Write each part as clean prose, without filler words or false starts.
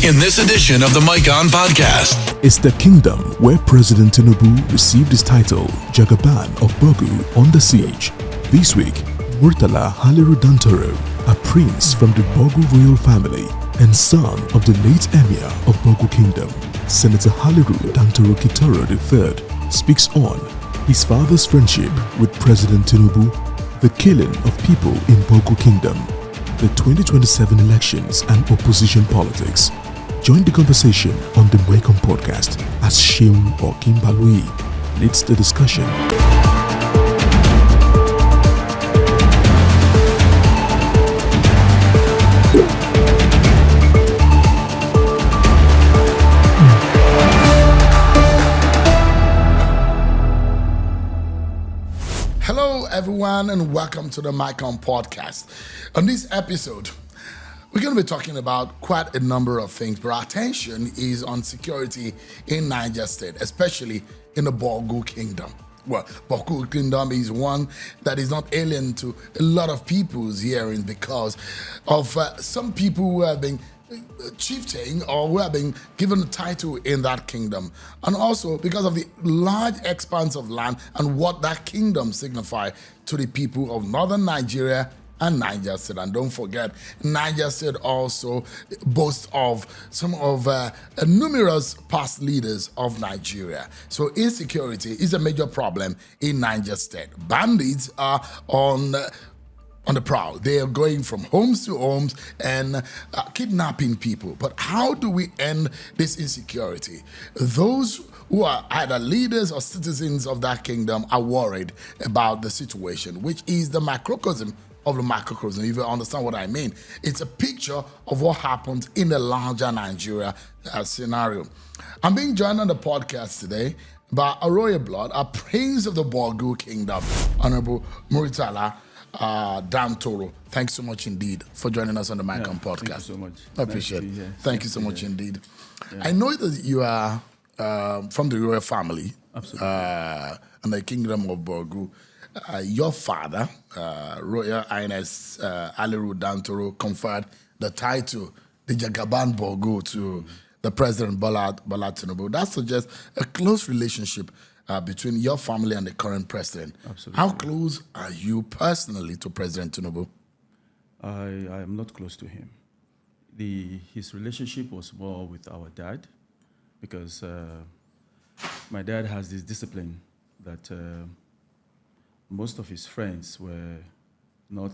in this edition of the Mike On Podcast. It's the kingdom where President Tinubu received his title, Jagaban of Bogu, under siege. This week, Murtala Dantoro, a prince from the Bogu royal family and son of the late emir of Bogu Kingdom, Senator Haliru Dantoro Kitoro III, speaks on his father's friendship with President Tinubu, the killing of people in Bogu Kingdom, the 2027 elections and opposition politics. Join the conversation on the Mike On Podcast as Sheun Okimbalui leads the discussion. Hello, everyone, and welcome to the Mike On Podcast. On this episode, we're going to be talking about quite a number of things, but our attention is on security in Niger State, especially in the Bogu Kingdom. Well, Bogu Kingdom is one that is not alien to a lot of people's hearing because of some people who have been chieftain or who have been given a title in that kingdom, and also because of the large expanse of land and what that kingdom signifies to the people of northern Nigeria and Niger State. And don't forget, Niger State also boasts of some of numerous past leaders of Nigeria. So insecurity is a major problem in Niger State. Bandits are on the prowl. They are going from homes to homes and kidnapping people. But how do we end this insecurity? Those who are either leaders or citizens of that kingdom are worried about the situation, which is the microcosm of the macrocosm. If you understand what I mean, it's a picture of what happens in the larger Nigeria scenario. I'm being joined on the podcast today by a royal blood, a prince of the Bogu Kingdom, Honorable Murtala Dantoro. Thanks so much indeed for joining us on the Mike On Podcast. Thank you so much. I appreciate it. Thank you so much indeed. Yeah. I know that you are from the royal family. Absolutely. And the kingdom of Bogu. Your father, Royal Highness Haliru Dantoro, conferred the title, the Jagaban Bogu, to the President Bola Tinubu. That suggests a close relationship between your family and the current president. Absolutely. How close are you personally to President Tinubu? I am not close to him. His relationship was more with our dad, because my dad has this discipline that most of his friends were not,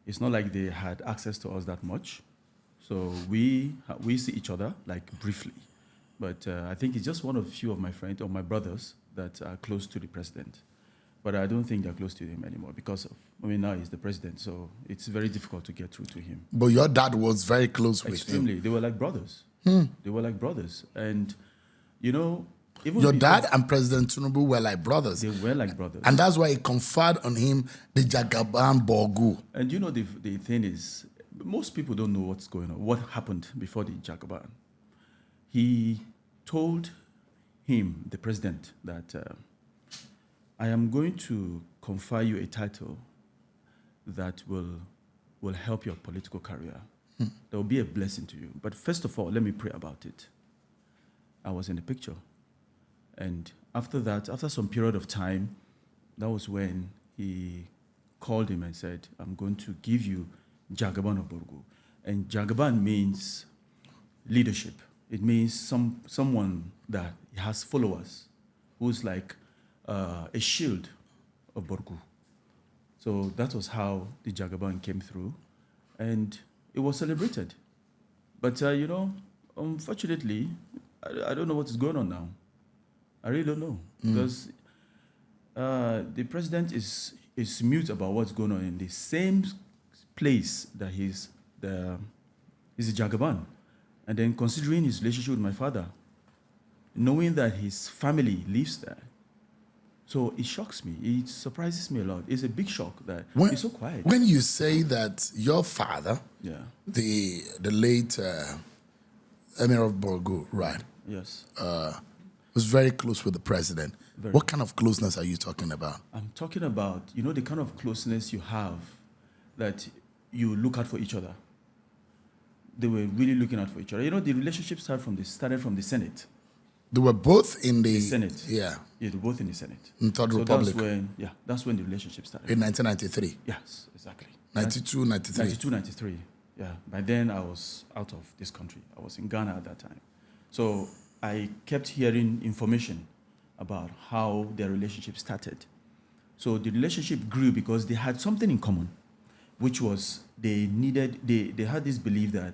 it's not like they had access to us that much. So we see each other, like, briefly. But I think it's just one of few of my friends or my brothers that are close to the president. But I don't think they're close to him anymore because now he's the president, so it's very difficult to get through to him. But your dad was very close with him. Extremely. They were like brothers. They were like brothers. And, even your dad and President Tinubu were like brothers. They were like brothers. And that's why he conferred on him the Jagaban Bogu. And the thing is, most people don't know what's going on, what happened before the Jagaban. He told him, the president, that I am going to confer you a title that will help your political career. That will be a blessing to you. But first of all, let me pray about it. I was in the picture. And after that, after some period of time, that was when he called him and said, I'm going to give you Jagaban of Borgu. And Jagaban means leadership. It means someone that has followers, who's like a shield of Borgu. So that was how the Jagaban came through. And it was celebrated. But, unfortunately, I don't know what is going on now. I really don't know, because the president is mute about what's going on in the same place that he's a Jagaban. And then considering his relationship with my father, knowing that his family lives there, so it shocks me. It surprises me a lot. It's a big shock that he's so quiet. When you say that your father, the late Emir of Borgu, right? Yes. Was very close with the president. What kind of closeness are you talking about? I'm talking about, the kind of closeness you have that you look out for each other. they were really looking out for each other. The relationship started from the Senate. They were both in the Senate. Yeah. Yeah, they were both in the Senate. In Third Republic. That's when the relationship started. In 1993. Yes, exactly. 92, 93. 92, 93. Yeah. By then, I was out of this country. I was in Ghana at that time. So I kept hearing information about how their relationship started. So the relationship grew because they had something in common, which was they had this belief that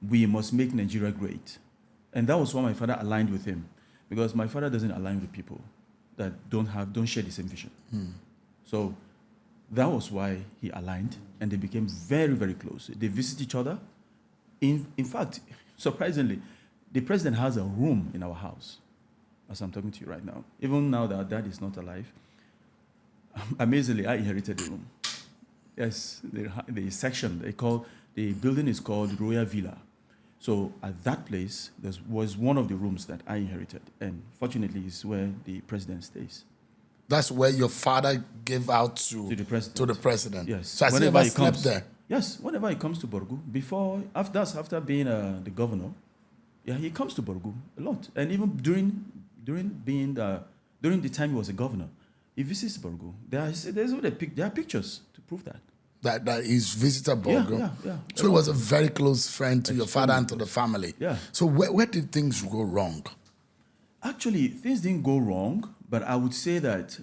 we must make Nigeria great. And that was why my father aligned with him, because my father doesn't align with people that don't share the same vision. So that was why he aligned, and they became very, very close. They visit each other. In fact, surprisingly, the president has a room in our house, as I'm talking to you right now. Even now that our dad is not alive, amazingly, I inherited the room. Yes, the section, the building is called Royal Villa. So at that place, there was one of the rooms that I inherited, and fortunately, is where the president stays. That's where your father gave out to the president. Yes. So has he ever slept there? Yes. Whenever he comes to Borgu, after being the governor, yeah, he comes to Borgu a lot, and even during the time he was a governor, he visits Borgu. There are pictures to prove that. That he's visited Borgu. Yeah. So he was a very close friend to your father and to the family. Yeah. So where did things go wrong? Actually, things didn't go wrong, but I would say that,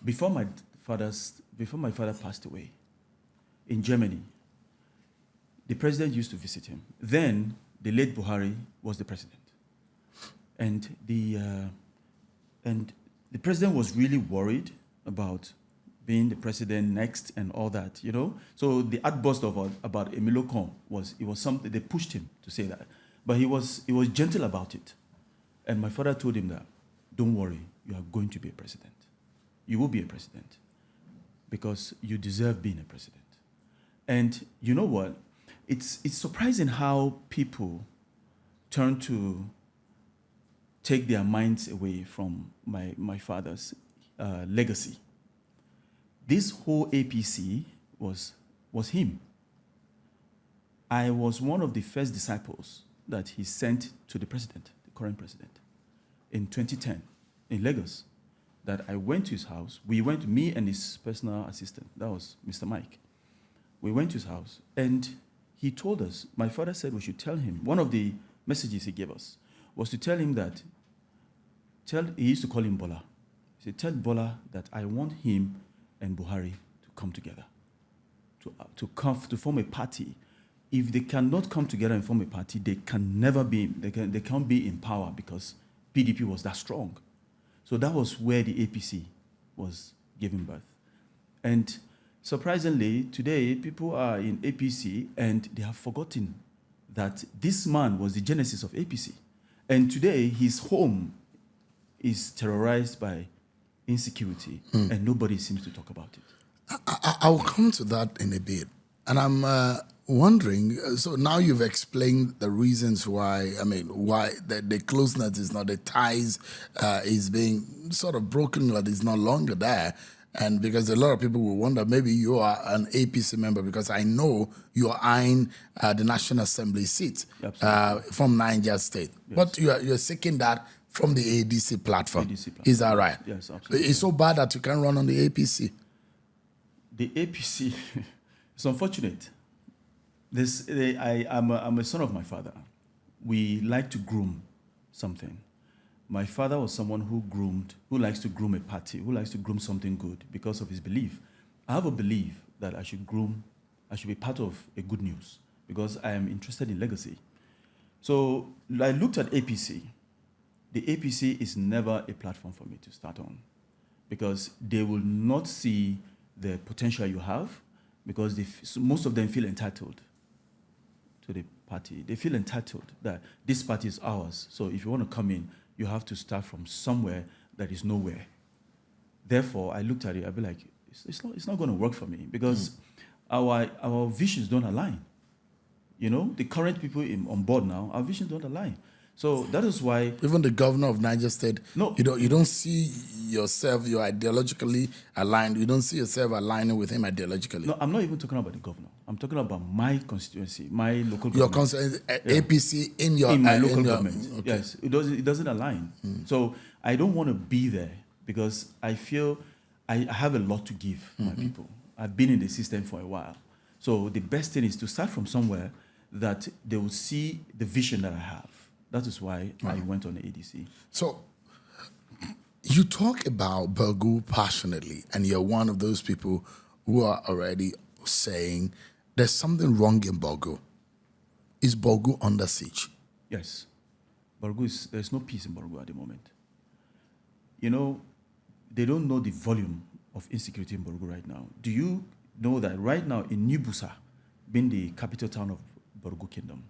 before my father passed away in Germany, the president used to visit him. Then the late Buhari was the president, and the president was really worried about being the president next and all that, So the outburst about Emilio Khan was something they pushed him to say that, but he was gentle about it, and my father told him that, don't worry, you are going to be a president. You will be a president because you deserve being a president. And you know what? It's surprising how people turn to take their minds away from my father's legacy. This whole APC was him. I was one of the first disciples that he sent to the president, the current president, in 2010 in Lagos. That I went to his house. We went, me and his personal assistant, that was Mr. Mike. We went to his house, and he told us, my father said we should tell him, one of the messages he gave us was to tell him that, he used to call him Bola. He said, tell Bola that I want him and Buhari to come together, to form a party. If they cannot come together and form a party, they can't be in power because PDP was that strong. So that was where the APC was giving birth. And surprisingly, today, people are in APC and they have forgotten that this man was the genesis of APC. And today, his home is terrorized by insecurity, and nobody seems to talk about it. I'll come to that in a bit. And I'm wondering, so now you've explained the reasons why the closeness is not, the ties is being sort of broken, that is no longer there. And because a lot of people will wonder, maybe you are an APC member, because I know you are eyeing the National Assembly seat from Niger State. Yes. But you're seeking that from the ADC platform. Is that right? Yes, absolutely. It's so bad that you can run on the APC. The APC, it's unfortunate. I'm a son of my father. We like to groom something. My father was someone who likes to groom a party, who likes to groom something good because of his belief. I have a belief that I should be part of a good news because I am interested in legacy. So I looked at APC. The APC is never a platform for me to start on because they will not see the potential you have because most of them feel entitled to the party. They feel entitled that this party is ours. So if you want to come in, you have to start from somewhere that is nowhere. Therefore, I looked at it, I'd be like, it's not going to work for me because our visions don't align. The current people on board now, our visions don't align. So that is why Even the governor of Niger State, No. you don't see yourself, you're ideologically aligned. You don't see yourself aligning with him ideologically. no, I'm not even talking about the governor. I'm talking about my constituency, my local Your government. concern, APC in your In my local in your- government. okay. Yes, it doesn't align. So I don't want to be there because I feel I have a lot to give my people. I've been in the system for a while. So the best thing is to start from somewhere that they will see the vision that I have. That is why I went on the ADC. So you talk about Bergu passionately, and you're one of those people who are already saying there's something wrong in Bergu. Is Bergu under siege? Yes. There's no peace in Borgu at the moment. They don't know the volume of insecurity in Borgu right now. Do you know that right now in New Busa, being the capital town of Borgu Kingdom,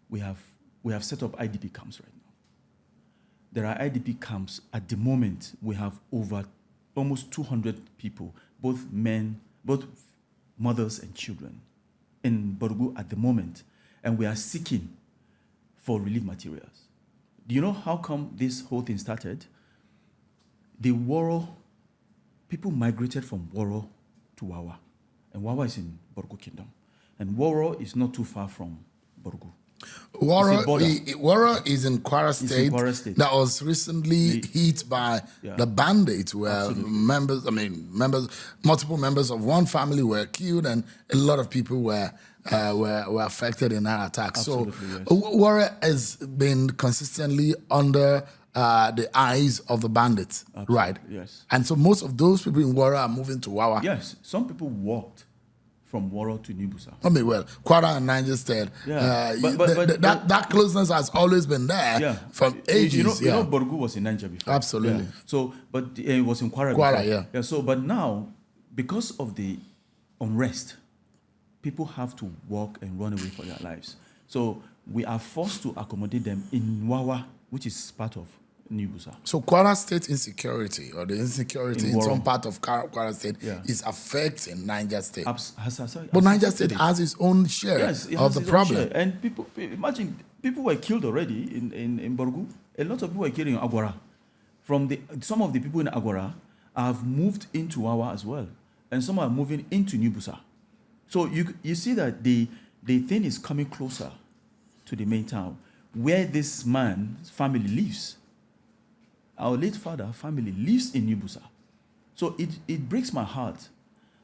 we have set up IDP camps right now. There are IDP camps at the moment. We have over almost 200 people, both mothers and children, in Borgu at the moment, and we are seeking for relief materials. Do you know how come this whole thing started? The Woro, people migrated from Woro to Wawa, and Wawa is in Borgu Kingdom, and Woro is not too far from Borgu. Wara is in Kwara State. in Kwara State. That was recently hit by the bandits, where multiple members of one family were killed, and a lot of people were affected in that attack. Absolutely, so yes. Wara has been consistently under the eyes of the bandits, right? Yes. And so most of those people in Wara are moving to Wawa. Yes, some people walked from Woro to New Busa. Kwara and Niger State. Yeah. That closeness has always been there from ages. You know, Borgu was in Niger before. Absolutely. Yeah. So, but it was in Kwara. Kwara, before. yeah. So, but now, because of the unrest, people have to walk and run away for their lives. So we are forced to accommodate them in Wawa, which is part of New Busa. So Kwara State insecurity, or the insecurity in some part of Kwara State, is affecting Niger State. But Niger State has its own share of the problem. And people, imagine, people were killed already in Borgu. A lot of people were killed in Agora. Some of the people in Agora have moved into Wawa as well. And some are moving into New Busa. So you see that the thing is coming closer to the main town, where this man's family lives. Our late father family lives in New Busa. So it breaks my heart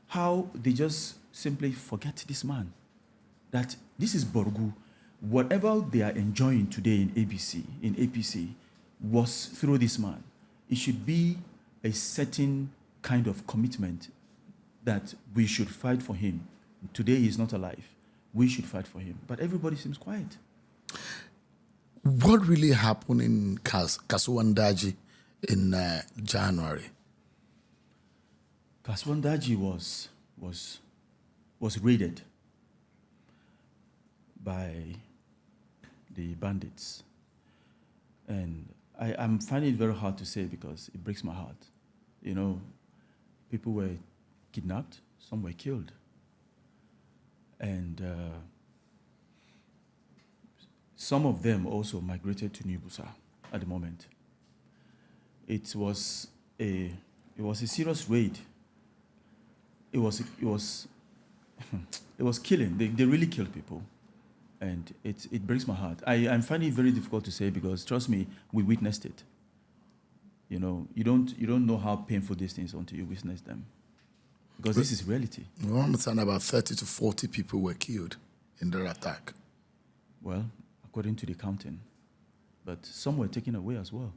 how they just simply forget this man. That this is Borgu. Whatever they are enjoying today in APC, was through this man. It should be a certain kind of commitment that we should fight for him. Today he's not alive. We should fight for him. But everybody seems quiet. What really happened in Kasuwandaji in January? Kasuwandaji was raided by the bandits. And I'm finding it very hard to say because it breaks my heart. People were kidnapped, some were killed. And some of them also migrated to New Busa at the moment. It was a serious raid. It was killing. They really killed people, and it breaks my heart. I'm finding it very difficult to say because trust me, we witnessed it. You don't know how painful these things are until you witness them, because this is reality. We understand about 30 to 40 people were killed in the attack. Well, according to the counting, but some were taken away as well.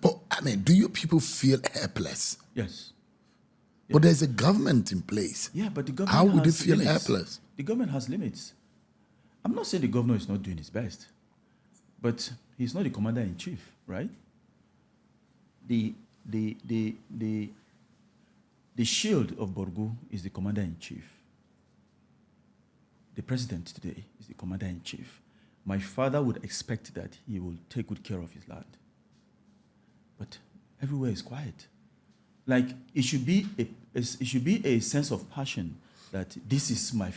But do you people feel helpless? Yes. But there's a government in place. Yeah, but the government How would you has feel limits. helpless? The government has limits. I'm not saying the governor is not doing his best, but he's not the commander-in-chief, right? The shield of Borgu is the commander-in-chief. The president today is the commander-in-chief. My father would expect that he will take good care of his land. But everywhere is quiet. Like it should be a sense of passion that this is my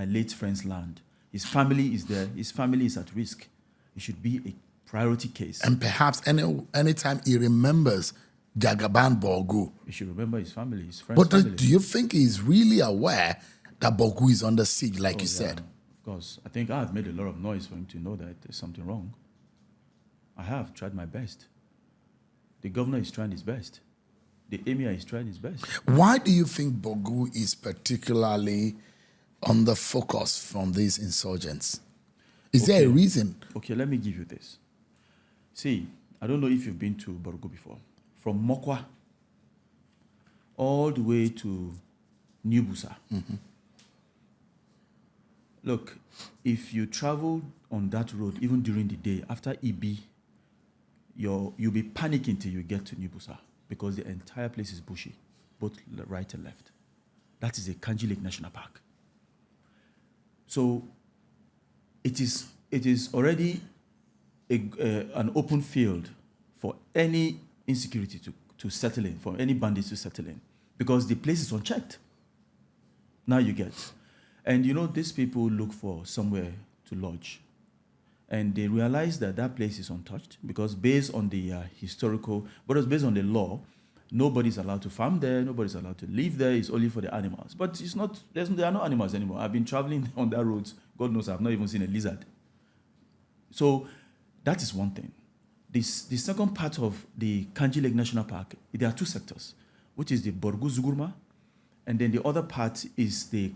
late friend's land. His family is there. His family is at risk. It should be a priority case. And perhaps anytime he remembers Jagaban Borgu. He should remember his family, his friends' But family. do you think he's really aware that Borgu is under siege, like you said? Of course. I think I've made a lot of noise for him to know that there's something wrong. I have tried my best. The governor is trying his best. The emir is trying his best. Why do you think Borgu is particularly under focus from these insurgents? Is there a reason? Okay, let me give you this. See, I don't know if you've been to Borgu before. From Mokwa all the way to New Busa. Look, if you travel on that road, even during the day, after EB, you'll be panicking till you get to New Busa because the entire place is bushy, both right and left. That is a Kanji Lake National Park. So it is already an open field for any insecurity to settle in, for any bandits to settle in, because the place is unchecked. Now you get. And you know, these people look for somewhere to lodge. And they realize that that place is untouched because based on the historical, but it's based on the law, nobody's allowed to farm there, nobody's allowed to live there, it's only for the animals. But it's not, there are no animals anymore. I've been traveling on that road, God knows I've not even seen a lizard. So that is one thing. The second part of the Kanji Lake National Park, there are two sectors, which is the Borgu Zugurma, and then the other part is the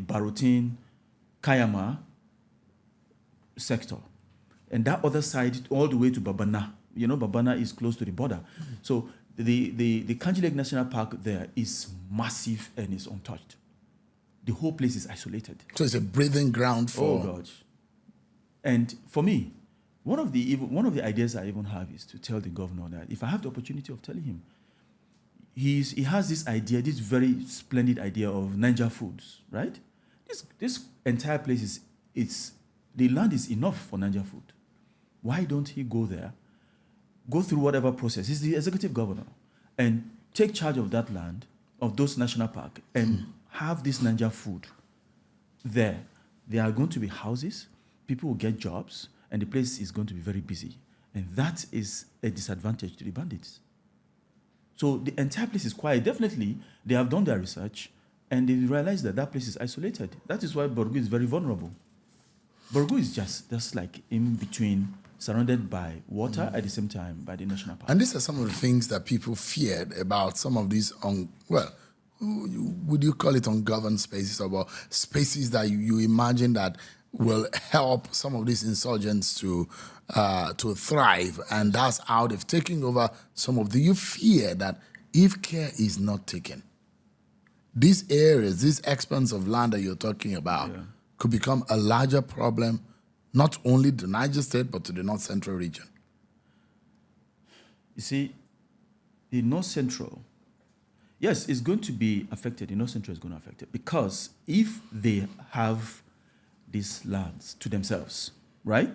Barutin Kayama sector. And that other side, all the way to Babana. You know, Babana is close to the border. So the Kanji Lake National Park there is massive and is untouched. The whole place is isolated. So it's a breathing ground for... Oh, God. And for me, one of the ideas I even have is to tell the governor that if I have the opportunity of telling him, he has this idea, this very splendid idea of Ninja foods, right? This entire place the land is enough for Ninja food. Why don't he go there, go through whatever process? He's the executive governor, and take charge of that land, of those national park, and have this Ninja food there. There are going to be houses, people will get jobs, and the place is going to be very busy. And that is a disadvantage to the bandits. So the entire place is quiet. Definitely, they have done their research, and they realize that that place is isolated. That is why Borgu is very vulnerable. Borgu is just like in between, surrounded by water at the same time by the national park. And these are some of the things that people feared about some of these, would you call it ungoverned spaces, or spaces that you imagine that will help some of these insurgents to thrive, and that's how they've taken over some of the. You fear that if care is not taken, these areas, this expanse of land that you're talking about, could become a larger problem, not only the Niger State, but to the North Central region. You see, the North Central, yes, it's going to be affected. The North Central is going to affect it because if they have these lands to themselves, right,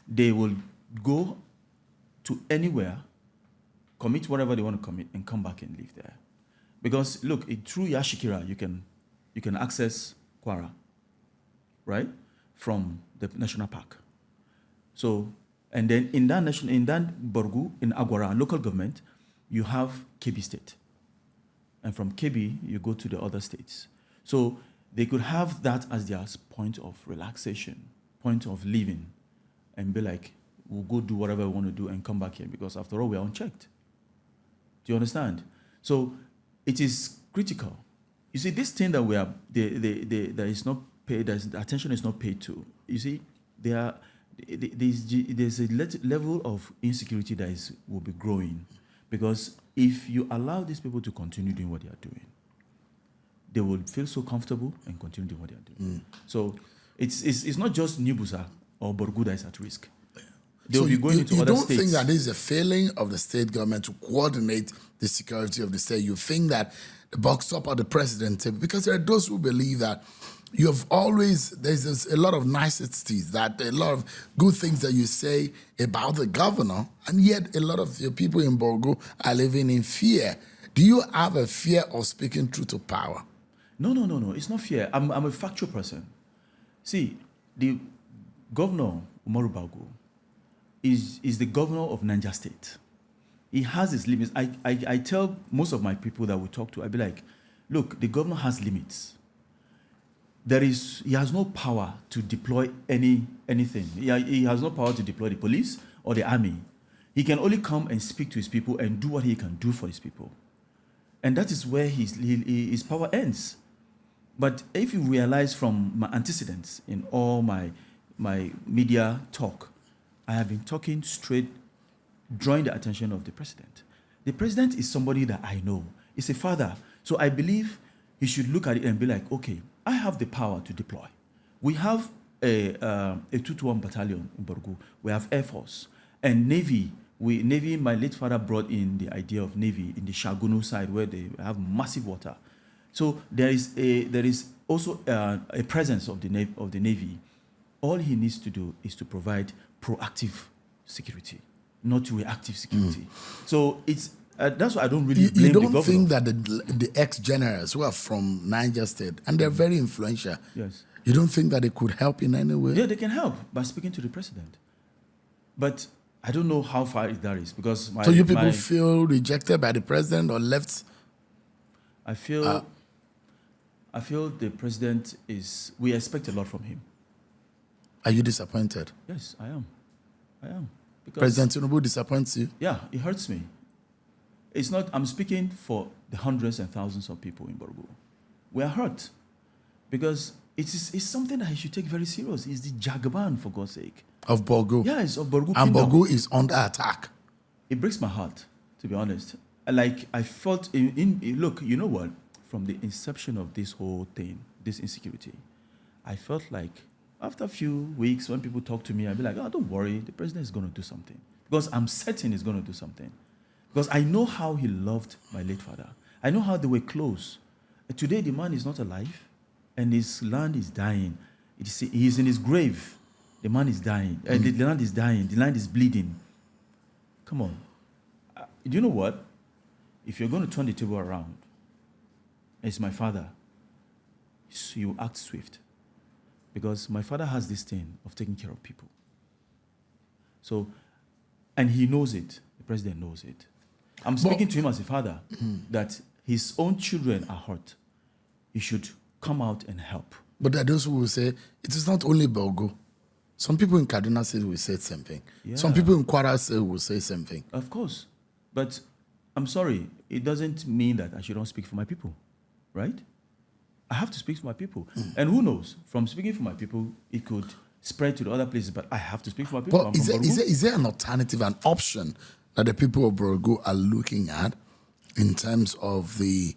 they will go to anywhere, commit whatever they want to commit, and come back and live there. Because look, through Yashikira, you can access Kwara, right, from the national park. So, and then in that Borgu, in Agwara, local government, you have Kebbi State. And from Kebbi, you go to the other states. So they could have that as their point of relaxation, point of living, and be like, we'll go do whatever we want to do and come back here, because after all, we are unchecked. Do you understand? So it is critical. You see, this thing that we are, there is not paid, attention is not paid to. You see, there's a level of insecurity that will be growing, because if you allow these people to continue doing what they are doing, they will feel so comfortable and continue doing what they are doing. So it's not just New Busa or Borgu that is at risk. They'll be going into other states. You don't think that this is a failing of the state government to coordinate the security of the state? You think that the buck stop at the president table? Because there are those who believe that you have always, there's a lot of niceties, that a lot of good things that you say about the governor, and yet a lot of your people in Borgu are living in fear. Do you have a fear of speaking truth to power? No. It's not fear. I'm a factual person. See, the governor, Umaru Bago, is the governor of Niger State. He has his limits. I tell most of my people that we talk to, I be like, look, the governor has limits. He has no power to deploy anything. He has no power to deploy the police or the army. He can only come and speak to his people and do what he can do for his people. And that is where his power ends. But if you realize from my antecedents in all my media talk, I have been talking straight, drawing the attention of the president. The president is somebody that I know. He's a father. So I believe he should look at it and be like, okay, I have the power to deploy. We have a 221 battalion in Borgu. We have Air Force and Navy. Navy, my late father brought in the idea of Navy in the Shagunu side where they have massive water. So there is also a presence of the Navy. All he needs to do is to provide proactive security, not reactive security. So it's that's why I don't really blame the governor. You don't think that the ex-generals who are from Niger State, and they're very influential, yes, you don't think that they could help in any way? Yeah, they can help by speaking to the president. But I don't know how far that is because so you people feel rejected by the president or left? I feel the president we expect a lot from him. Are you disappointed? Yes, I am. Because President Tinubu disappoints you? Yeah, it hurts me. It's not, I'm speaking for the hundreds and thousands of people in Borgu. We are hurt because it's something that he should take very serious. It's the Jagaban, for God's sake. Of Borgu? Yes, of Borgu. And Borgu is under attack. It breaks my heart, to be honest. Like, I felt, look, you know what? From the inception of this whole thing, this insecurity, I felt like after a few weeks, when people talk to me, I'd be like, oh, don't worry, the president is going to do something. Because I'm certain he's going to do something. Because I know how he loved my late father. I know how they were close. Today, the man is not alive, and his land is dying. He's in his grave. The man is dying. The land is dying. The land is bleeding. Come on. Do you know what? If you're going to turn the table around, it's my father, you act swift. Because my father has this thing of taking care of people. So, and he knows it. The president knows it. I'm speaking to him as a father that his own children are hurt. He should come out and help. But there are those who will say, it is not only Borgu. Some people in Kaduna State will say the same thing. Yeah. Some people in Kwara State will say the same thing. Of course. But I'm sorry, it doesn't mean that I shouldn't speak for my people, right? I have to speak for my people. And who knows, from speaking for my people, it could spread to the other places, but I have to speak for my people. But is there an alternative, an option that the people of Borgu are looking at in terms of the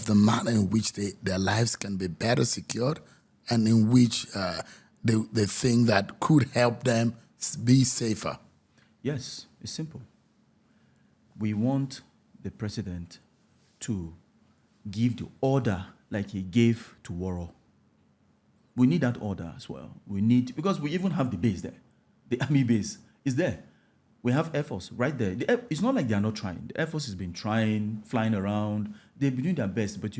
manner in which their lives can be better secured and in which they think that could help them be safer? Yes, it's simple. We want the president to give the order like he gave to Waro. We need that order as well. Because we even have the base there. The army base is there. We have Air Force right there. It's not like they are not trying. The Air Force has been trying, flying around. They've been doing their best. But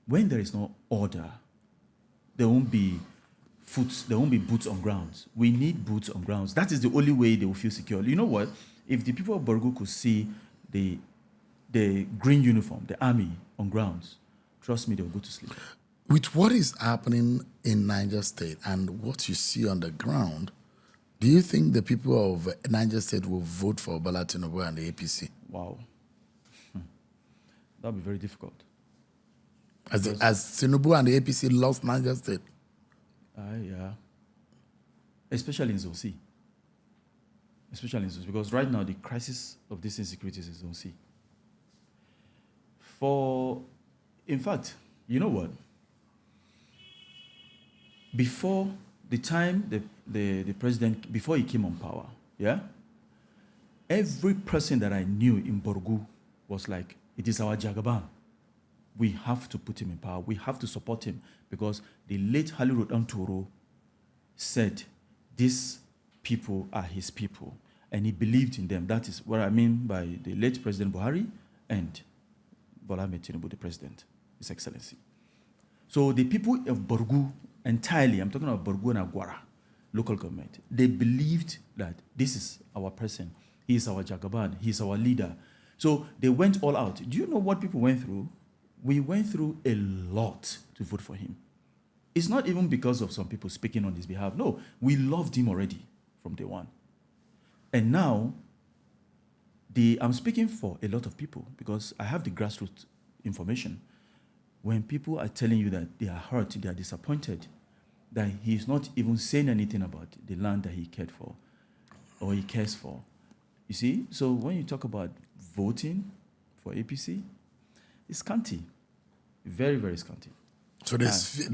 when there is no order, there won't be boots on grounds. We need boots on grounds. That is the only way they will feel secure. You know what? If the people of Borgu could see the green uniform, the army on grounds, trust me, they'll go to sleep. With what is happening in Niger State and what you see on the ground, do you think the people of Niger State will vote for Bola Tinubu and the APC? Wow. That'll be very difficult. As Tinubu and the APC lost Niger State? Yeah. Especially in Zone C. Because right now the crisis of this insecurity is in Zone C. In fact, you know what? Before the time the president, before he came on power, yeah, every person that I knew in Borgu was like, it is our Jagaban. We have to put him in power. We have to support him because the late Dantoro said these people are his people and he believed in them. That is what I mean by the late President Buhari and Bola Tinubu, the president, His Excellency. So the people of Borgu entirely, I'm talking about Borgo and Agwara, local government. They believed that this is our person. He is our Jagaban. He is our leader. So they went all out. Do you know what people went through? We went through a lot to vote for him. It's not even because of some people speaking on his behalf. No, we loved him already from day one. And now, I'm speaking for a lot of people because I have the grassroots information. When people are telling you that they are hurt, they are disappointed, that he's not even saying anything about the land that he cared for or he cares for. You see? So when you talk about voting for APC, it's scanty. Very, very scanty. So there's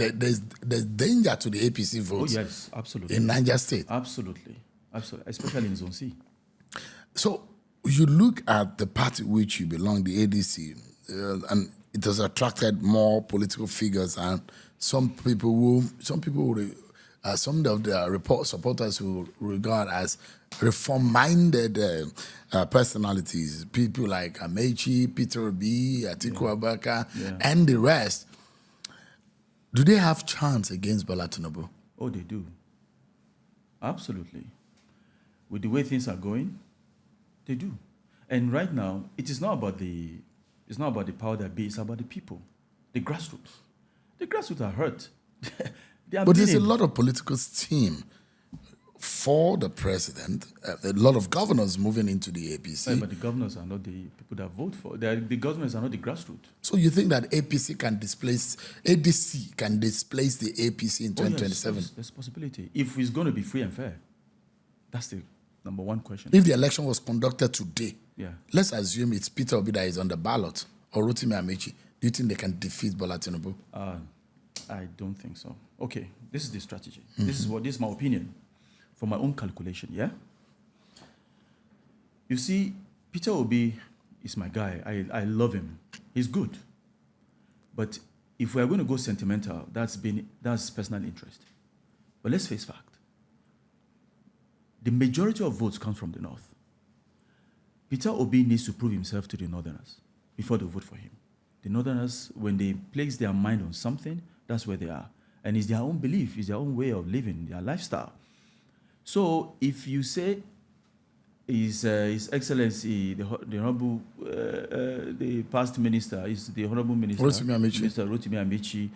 danger to the APC votes. Oh, yes, absolutely. In Niger State. Absolutely. Absolutely. Especially in Zone C. So you look at the party which you belong, the ADC, and it has attracted more political figures, and some of the supporters who regard as reform-minded personalities, people like Amechi, Peter Obi, Atiku Abubakar, and the rest. Do they have chance against Bola Tinubu? Oh, they do. Absolutely. With the way things are going, they do. And right now, it's not about the power that be, it's about the people, the grassroots. The grassroots are hurt. But there's a lot of political steam for the president, a lot of governors moving into the APC. Right, but the governors are not the people that vote for. The governors are not the grassroots. So you think that ADC can displace the APC in 2027? Yes, there's a possibility. If it's going to be free and fair, that's the number one question. If the election was conducted today, yeah, let's assume it's Peter Obi that is on the ballot, or Rotimi Amechi. Do you think they can defeat Bola Tinubu? I don't think so. Okay, this is the strategy. This is my opinion, from my own calculation. Yeah. You see, Peter Obi is my guy. I love him. He's good. But if we are going to go sentimental, that's personal interest. But let's face fact. The majority of votes come from the north. Peter Obi needs to prove himself to the northerners before they vote for him. The northerners, when they place their mind on something, that's where they are. And it's their own belief, it's their own way of living, their lifestyle. So if you say His Excellency, the Honorable, the past minister, is the Honorable Minister, Mr. Rotimi Amechi,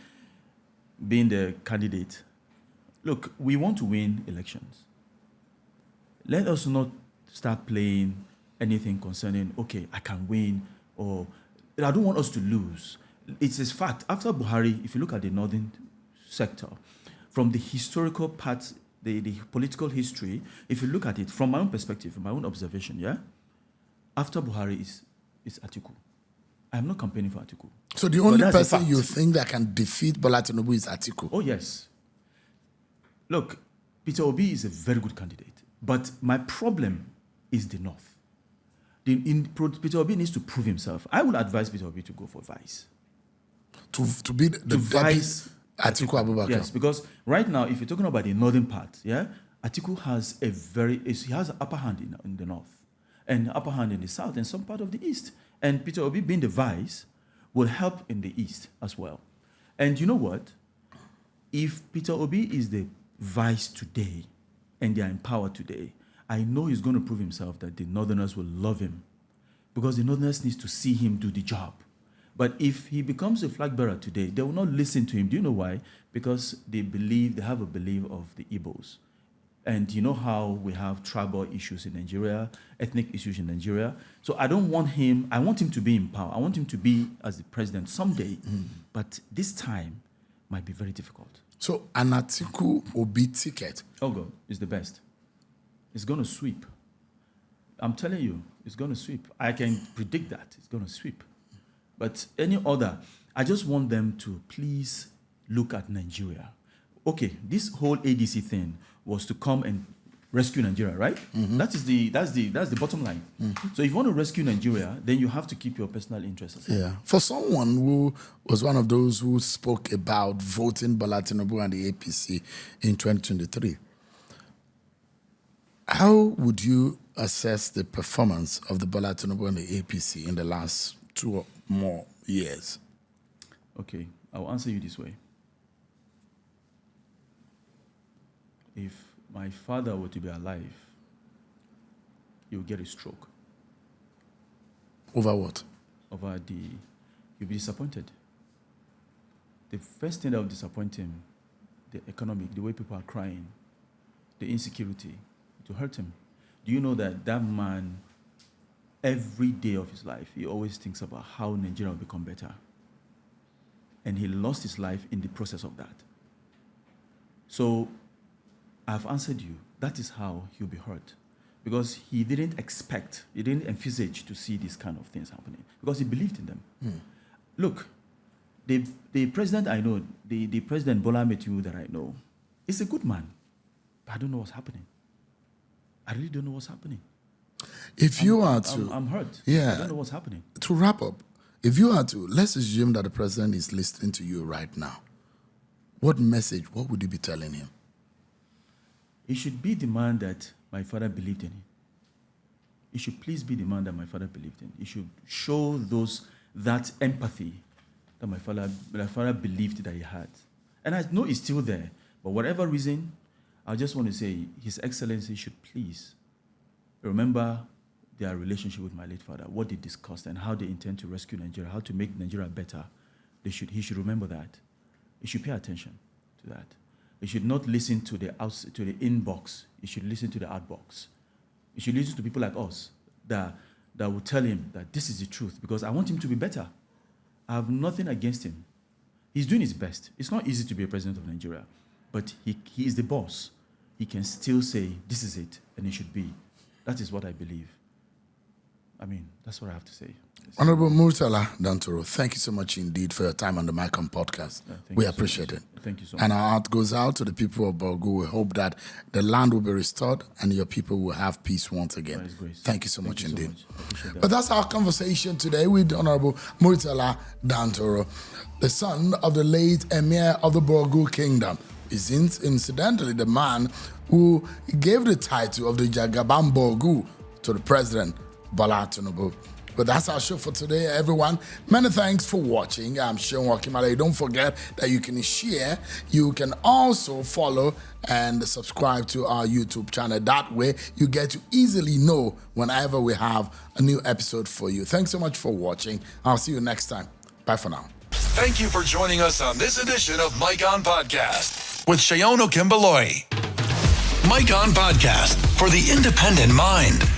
being the candidate. Look, we want to win elections. Let us not start playing anything concerning, okay, I can win, or I don't want us to lose. It's a fact. After Buhari, if you look at the northern sector, from the historical part, the political history, if you look at it from my own perspective, from my own observation, yeah, after Buhari is Atiku. I'm not campaigning for Atiku. So the only person you think that can defeat Bola Tinubu is Atiku? Oh, yes. Look, Peter Obi is a very good candidate. But my problem is the North. Peter Obi needs to prove himself. I would advise Peter Obi to go for vice. To be the vice Atiku Abubakar. Yes, because right now, if you're talking about the northern part, yeah, Atiku has he has an upper hand in the north, and upper hand in the south, and some part of the east. And Peter Obi being the vice will help in the east as well. And you know what? If Peter Obi is the vice today, and they are in power today, I know he's going to prove himself that the northerners will love him, because the northerners need to see him do the job. But if he becomes a flag bearer today, they will not listen to him. Do you know why? Because they have a belief of the Igbos. And you know how we have tribal issues in Nigeria, ethnic issues in Nigeria. So I don't want him, I want him to be in power. I want him to be as the president someday. But this time might be very difficult. So an Atiku Obi ticket. Oh God, is the best. It's going to sweep. I'm telling you, it's going to sweep. I can predict that. It's going to sweep. But any other, I just want them to please look at Nigeria. Okay, this whole ADC thing was to come and rescue Nigeria, right? That's the bottom line. So if you want to rescue Nigeria, then you have to keep your personal interests aside. Yeah. For someone who was one of those who spoke about voting Bola Tinubu and the APC in 2023, how would you assess the performance of the Bola Tinubu and the APC in the last 2 or more years? Okay, I'll answer you this way. if my father were to be alive, he would get a stroke. Over what? He'll be disappointed. The first thing that will disappoint him, the economic, the way people are crying, the insecurity, it will hurt him. Do you know that man, every day of his life, he always thinks about how Nigeria will become better. And he lost his life in the process of that. So I've answered you. That is how he'll be hurt. Because he didn't envisage to see these kind of things happening. Because he believed in them. Look, the president I know, the President Bola Ahmed Tinubu that I know, is a good man. But I don't know what's happening. I really don't know what's happening. If you are to... I'm hurt. Yeah. I don't know what's happening. To wrap up, if you are to... Let's assume that the president is listening to you right now. What would you be telling him? He should be the man that my father believed in. He should please be the man that my father believed in. He should show that empathy that my father believed that he had. And I know it's still there. But whatever reason, I just want to say His Excellency should please remember their relationship with my late father, what they discussed and how they intend to rescue Nigeria, how to make Nigeria better. He should remember that. He should pay attention to that. He should not listen to the inbox. He should listen to the outbox. He should listen to people like us that will tell him that this is the truth, because I want him to be better. I have nothing against him. He's doing his best. It's not easy to be a president of Nigeria, but he is the boss. He can still say, this is it, and it should be. That is what I believe. I mean, that's what I have to say. Honorable Murtala Dantoro, thank you so much indeed for your time on the MyCom podcast. We appreciate it. Thank you so much. And our heart goes out to the people of Borgu. We hope that the land will be restored and your people will have peace once again. Thank you so much indeed. But that's our conversation today with Honorable Murtala Dantoro, the son of the late Emir of the Borgu Kingdom. Is incidentally the man who gave the title of the Jagaban Borgu to the President Bola Tinubu. But that's our show for today, everyone. Many thanks for watching. I'm Sean Wakimale. Don't forget that you can share. You can also follow and subscribe to our YouTube channel. That way, you get to easily know whenever we have a new episode for you. Thanks so much for watching. I'll see you next time. Bye for now. Thank you for joining us on this edition of Mike On Podcast with Shayon Okimbaloi. Mike On Podcast for the independent mind.